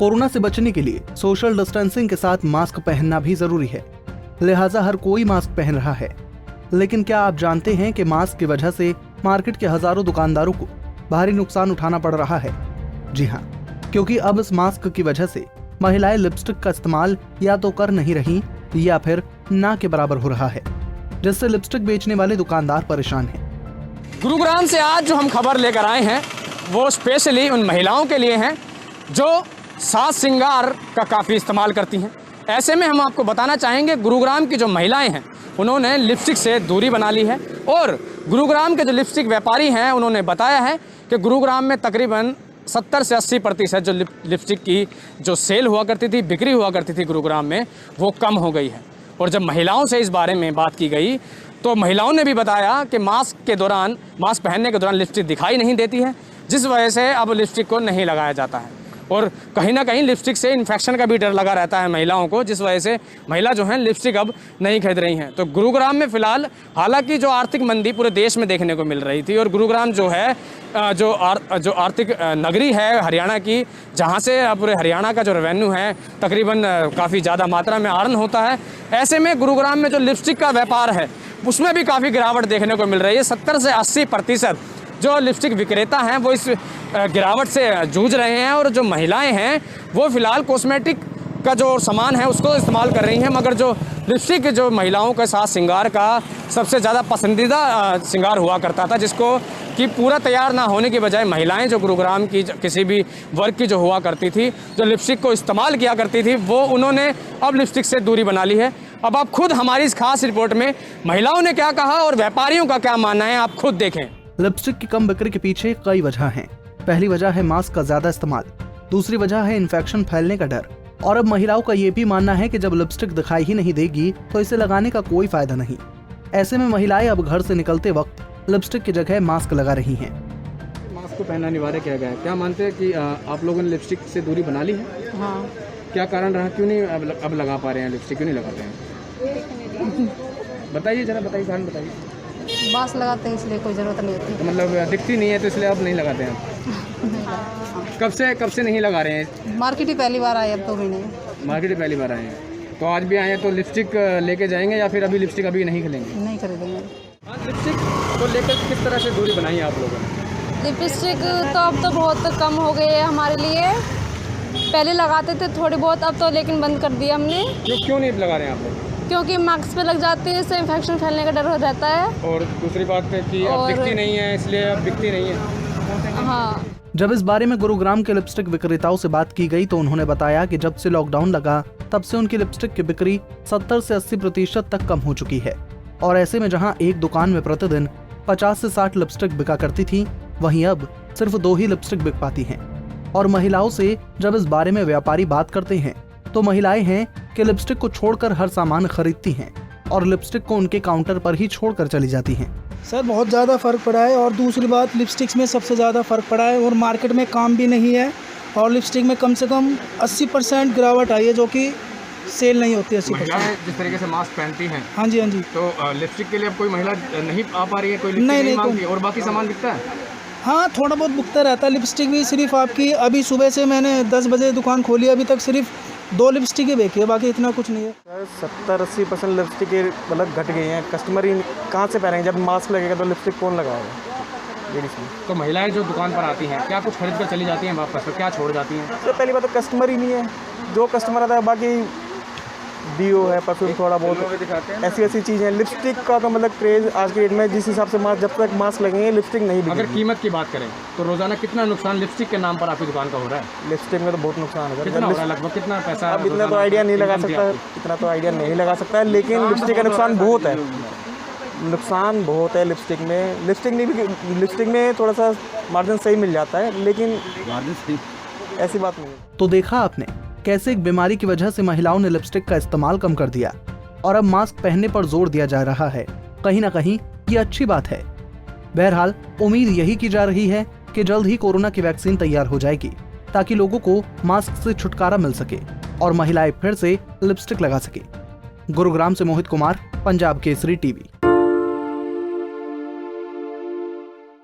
Corona से बचने के लिए सोशल डिस्टेंसिंग के साथ मास्क पहनना भी जरूरी है, लिहाजा हर कोई मास्क पहन रहा है। लेकिन क्या आप जानते हैं कि मास्क की वजह से मार्केट के हजारों दुकानदारों को भारी नुकसान उठाना पड़ रहा है? जी हाँ, क्योंकि अब इस मास्क की वजह से महिलाएं लिपस्टिक का इस्तेमाल या तो कर नहीं रही या फिर ना के बराबर हो रहा है, जिससे लिपस्टिक बेचने वाले दुकानदार परेशान हैं। गुरुग्राम से आज जो हम खबर लेकर आए हैं वो स्पेशली उन महिलाओं के लिए हैं जो साज श्रृंगार का काफ़ी इस्तेमाल करती हैं। ऐसे में हम आपको बताना चाहेंगे, गुरुग्राम की जो महिलाएं हैं उन्होंने लिपस्टिक से दूरी बना ली है और गुरुग्राम के जो लिपस्टिक व्यापारी हैं उन्होंने बताया है कि गुरुग्राम में तकरीबन 70 से 80% जो लिपस्टिक की जो सेल हुआ करती थी, बिक्री हुआ करती थी गुरुग्राम में, वो कम हो गई है। और जब महिलाओं से इस बारे में बात की गई तो महिलाओं ने भी बताया कि मास्क पहनने के दौरान लिपस्टिक दिखाई नहीं देती है, जिस वजह से अब लिपस्टिक को नहीं लगाया जाता है। और कहीं ना कहीं लिपस्टिक से इन्फेक्शन का भी डर लगा रहता है महिलाओं को, जिस वजह से महिला जो हैं लिपस्टिक अब नहीं खरीद रही हैं। तो गुरुग्राम में फ़िलहाल हालांकि जो आर्थिक मंदी पूरे देश में देखने को मिल रही थी और गुरुग्राम जो है जो आर्थिक नगरी है हरियाणा की, जहां से पूरे हरियाणा का जो रेवेन्यू है तकरीबन काफ़ी ज़्यादा मात्रा में अर्न होता है, ऐसे में गुरुग्राम में जो लिपस्टिक का व्यापार है उसमें भी काफ़ी गिरावट देखने को मिल रही है। 70 से 80% जो लिपस्टिक विक्रेता हैं वो इस गिरावट से जूझ रहे हैं और जो महिलाएं हैं वो फ़िलहाल कॉस्मेटिक का जो सामान है उसको इस्तेमाल कर रही हैं, मगर जो लिपस्टिक जो महिलाओं के साथ श्रृंगार का सबसे ज़्यादा पसंदीदा श्रृंगार हुआ करता था, जिसको कि पूरा तैयार ना होने के बजाय महिलाएं जो गुरुग्राम की किसी भी वर्ग की जो हुआ करती थी, जो लिपस्टिक को इस्तेमाल किया करती थी, वो उन्होंने अब लिपस्टिक से दूरी बना ली है। अब आप खुद हमारी इस खास रिपोर्ट में महिलाओं ने क्या कहा और व्यापारियों का क्या मानना है, आप खुद देखें। लिपस्टिक की कम बिक्री के पीछे कई वजह हैं। पहली वजह है मास्क का ज्यादा इस्तेमाल, दूसरी वजह है इन्फेक्शन फैलने का डर, और अब महिलाओं का ये भी मानना है कि जब लिपस्टिक दिखाई ही नहीं देगी तो इसे लगाने का कोई फायदा नहीं। ऐसे में महिलाएं अब घर से निकलते वक्त लिपस्टिक की जगह मास्क लगा रही हैं। मास्क को पहनना अनिवार्य किया गया है, क्या मानते हैं कि आप लोगों ने लिपस्टिक से दूरी बना ली है? हाँ। क्या कारण रहा, क्यों नहीं अब लगा पा रहे हैं लिपस्टिक, क्यों नहीं लगाते हैं? बताइए जरा, बताइए कारण बताइए। मास्क लगाते हैं इसलिए कोई ज़रूरत नहीं होती। तो मतलब दिखती नहीं है तो इसलिए अब नहीं लगाते हैं? कब से नहीं लगा रहे हैं? मार्केट ही पहली बार आए, अब 2 महीने। मार्केट ही पहली बार आए हैं, तो आज भी आए हैं तो लिपस्टिक लेके जाएंगे या फिर अभी लिपस्टिक अभी नहीं खिलेंगे? नहीं खरीदेंगे। आज लिपस्टिक को लेकर किस तरह से दूरी बनाई है आप लोगों ने? लिपस्टिक तो अब तो बहुत कम हो गई है हमारे लिए, पहले लगाते थे थोड़ी बहुत, अब तो लेकिन बंद कर दिया हमने। क्यों नहीं लगा रहे हैं आप लोग? क्योंकि मास्क पे लग जाती है, इससे इन्फेक्शन फैलने का डर हो रहता है। और दूसरी बात है कि अब दिखती नहीं है, इसलिए अब बिकती नहीं है। हाँ। जब इस बारे में गुरुग्राम के लिपस्टिक विक्रेताओं से बात की गई तो उन्होंने बताया कि जब से लॉकडाउन लगा तब से उनकी लिपस्टिक की बिक्री 70 से 80% तक कम हो चुकी है, और ऐसे में जहां एक दुकान में प्रतिदिन 50 से 60 लिपस्टिक बिका करती थी, वहीं अब सिर्फ 2 ही लिपस्टिक बिक पाती हैं। और महिलाओं से जब इस बारे में व्यापारी बात करते हैं तो महिलाएं हैं कि लिपस्टिक को छोड़कर हर सामान खरीदती हैं और लिपस्टिक को उनके काउंटर पर ही छोड़कर चली जाती हैं। सर बहुत ज़्यादा फ़र्क पड़ा है, और दूसरी बात लिपस्टिक्स में सबसे ज़्यादा फ़र्क पड़ा है, और मार्केट में काम भी नहीं है, और लिपस्टिक में कम से कम 80% गिरावट आई है, जो कि सेल नहीं होती। 80% जिस तरीके से मास्क पहनती हैं, हाँ जी हाँ जी, तो लिपस्टिक के लिए अब कोई महिला नहीं आ पा रही है, कोई नहीं मांगती है, और बाकी सामान दिखता है? हाँ थोड़ा बहुत बिकता रहता है। लिपस्टिक भी सिर्फ आपकी, अभी सुबह से मैंने 10 बजे दुकान खोली, अभी तक सिर्फ 2 लिपस्टिक ही बेची है, बाकी इतना कुछ नहीं है। 70-80% लिपस्टिक मतलब घट गई हैं। कस्टमर ही कहाँ से पहनेंगे, जब मास्क लगेगा तो लिपस्टिक कौन लगाएगा? तो महिलाएं जो दुकान पर आती हैं, क्या कुछ खरीद कर चली जाती हैं वापस, तो क्या छोड़ जाती हैं? तो पहली बात तो कस्टमर ही नहीं है, जो कस्टमर आता है बाकी डीओ है, परफ्यूम, थोड़ा बहुत ऐसी चीज़ें। लिपस्टिक का तो मतलब क्रेज़ आज के डेट में जिस हिसाब से जब तक मास्क लगेंगे लिपस्टिक नहीं बिकेगी। अगर कीमत की बात करें तो रोजाना कितना नुकसान लिपस्टिक के नाम पर आपकी दुकान का हो रहा है? लिपस्टिक में तो बहुत नुकसान है। कितना हो रहा है लगभग, कितना पैसा? अब इतना तो आइडिया नहीं लगा सकता, लेकिन लिपस्टिक का नुकसान बहुत है। नुकसान बहुत है लिपस्टिक में। लिपस्टिक में थोड़ा सा मार्जिन सही मिल जाता है, लेकिन ऐसी बात नहीं है। तो देखा आपने कैसे एक बीमारी की वजह से महिलाओं ने लिपस्टिक का इस्तेमाल कम कर दिया और अब मास्क पहनने पर जोर दिया जा रहा है। कहीं ना कहीं ये अच्छी बात है। बहरहाल उम्मीद यही की जा रही है कि जल्द ही कोरोना की वैक्सीन तैयार हो जाएगी ताकि लोगों को मास्क से छुटकारा मिल सके और महिलाएं फिर से लिपस्टिक लगा सके। गुरुग्राम से मोहित कुमार, पंजाब केसरी टीवी।